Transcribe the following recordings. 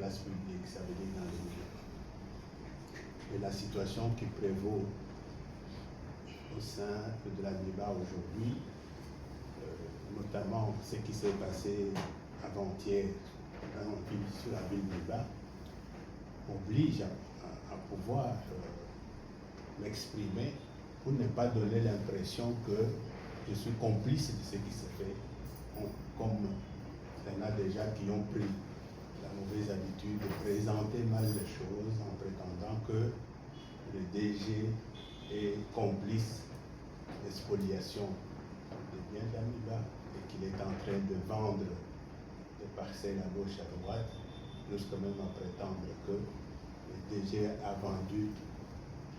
place publique, ça veut dire dans les milieux. Et la situation qui prévaut au sein de l'AMIBA aujourd'hui, notamment ce qui s'est passé avant-hier sur la ville d'Iba, oblige à pouvoir m'exprimer pour ne pas donner l'impression que je suis complice de ce qui se fait, comme il y en a déjà qui ont pris la mauvaise habitude de présenter mal les choses en prétendant que le DG est complice des spoliations des biens d'Amiba et qu'il est en train de vendre des parcelles à gauche et à droite, jusqu'à même à prétendre que le DG a vendu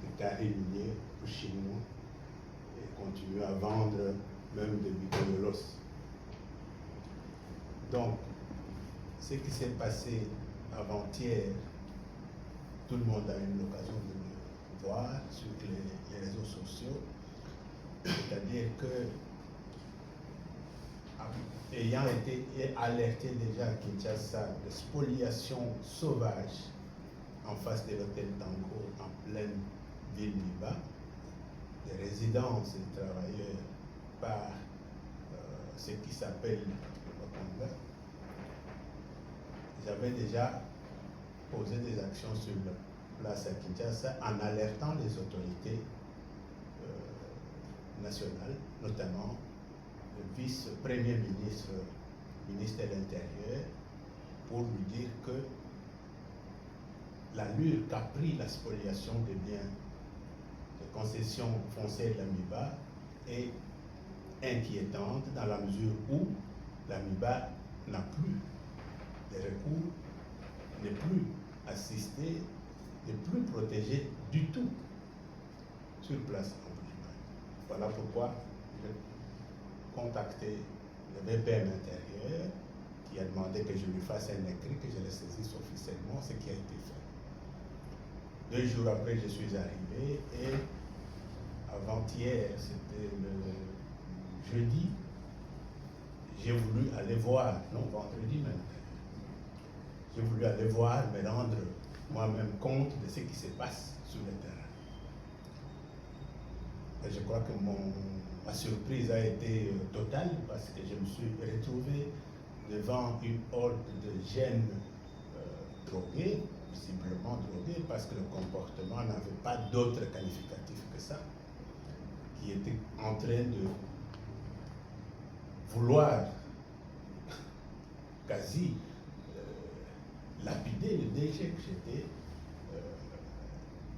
des carrés miniers aux Chinois et continue à vendre même des biconolos. Donc, ce qui s'est passé avant-hier, tout le monde a eu l'occasion de le voir sur les réseaux sociaux, c'est-à-dire que, ayant été alerté déjà à Kinshasa de spoliation sauvage en face de l'hôtel Tango en pleine ville d'Iba, des résidences et des travailleurs par ce qui s'appelle le Wakanda, j'avais déjà posé des actions sur la place à Kinshasa en alertant les autorités nationales, notamment le vice-premier ministre, ministre de l'Intérieur, pour lui dire que l'allure qu'a pris la spoliation des biens de concessions foncières de l'AMIBA est inquiétante dans la mesure où l'AMIBA n'a plus de recours, n'est plus assisté, n'est plus protégé du tout sur place en Bujumbura. Voilà pourquoi j'ai contacté le VPM intérieur qui a demandé que je lui fasse un écrit, que je le saisisse officiellement, ce qui a été fait. 2 jours après, je suis arrivé et avant-hier, c'était le jeudi, j'ai voulu aller voir, non, vendredi même, j'ai voulu aller voir, me rendre moi-même compte de ce qui se passe sur le terrain. Et je crois que ma surprise a été totale parce que je me suis retrouvé devant une horde de jeunes drogués, visiblement drogués, parce que le comportement n'avait pas d'autre qualificatif que ça, qui étaient en train de vouloir quasi lapider le DG que j'étais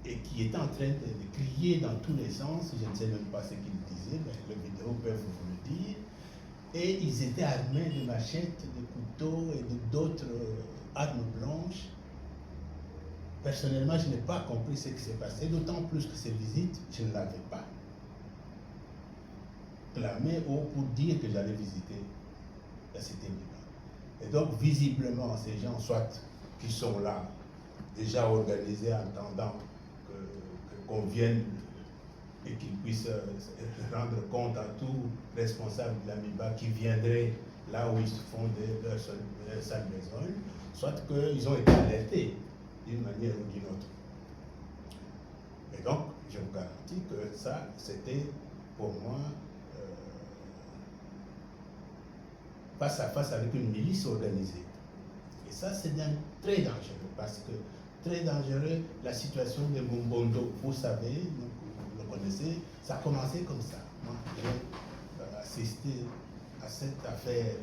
et qui était en train de crier dans tous les sens, je ne sais même pas ce qu'il disait, mais les vidéos peuvent vous le dire, et ils étaient armés de machettes, de couteaux et d'autres armes blanches. Personnellement, je n'ai pas compris ce qui s'est passé, d'autant plus que ces visites, je ne l'avais pas clamé haut pour dire que j'allais visiter la cité Miba. Et donc, visiblement, ces gens, soit qui sont là, déjà organisés en attendant qu'on vienne et qu'ils puissent rendre compte à tout responsable de l'AMIBA qui viendrait là où ils se font leur sale besogne, soit qu'ils ont été alertés d'une manière ou d'une autre. Et donc, je vous garantis que ça, c'était pour moi face à face avec une milice organisée. Et ça, c'est très dangereux, parce que très dangereux, la situation de Mumbondo, vous savez, vous le connaissez, ça a commencé comme ça. Moi, j'ai assisté à cette affaire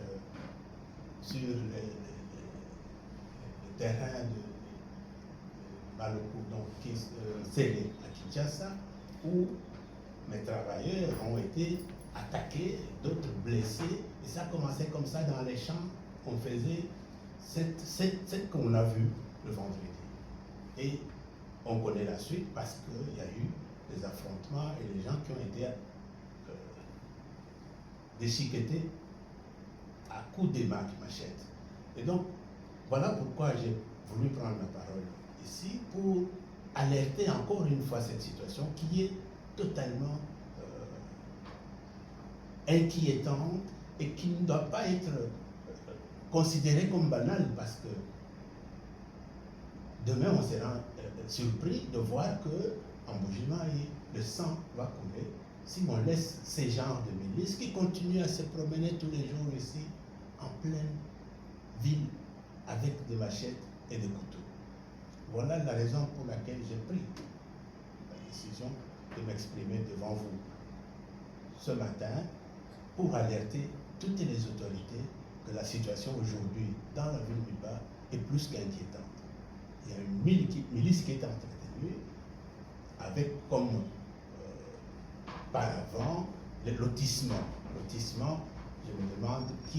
sur le terrain de Maloko, donc qui est scellé à Kinshasa, où mes travailleurs ont été attaqués, d'autres blessés, et ça a commencé comme ça dans les champs. On faisait cette qu'on a vu le vendredi. Et on connaît la suite parce qu'il y a eu des affrontements et des gens qui ont été déchiquetés à coups de machettes. Et donc, voilà pourquoi j'ai voulu prendre la parole ici pour alerter encore une fois cette situation qui est totalement inquiétante et qui ne doit pas être considérée comme banale, parce que demain on sera surpris de voir que en Bujimaï, le sang va couler si on laisse ces genres de milices qui continuent à se promener tous les jours ici en pleine ville avec des machettes et des couteaux. Voilà la raison pour laquelle j'ai pris la décision de m'exprimer devant vous ce matin pour alerter toutes les autorités que la situation aujourd'hui dans la ville de Miba est plus qu'inquiétante. Il y a une milice qui est entretenue avec comme par avant le lotissement. Lotissement, je me demande qui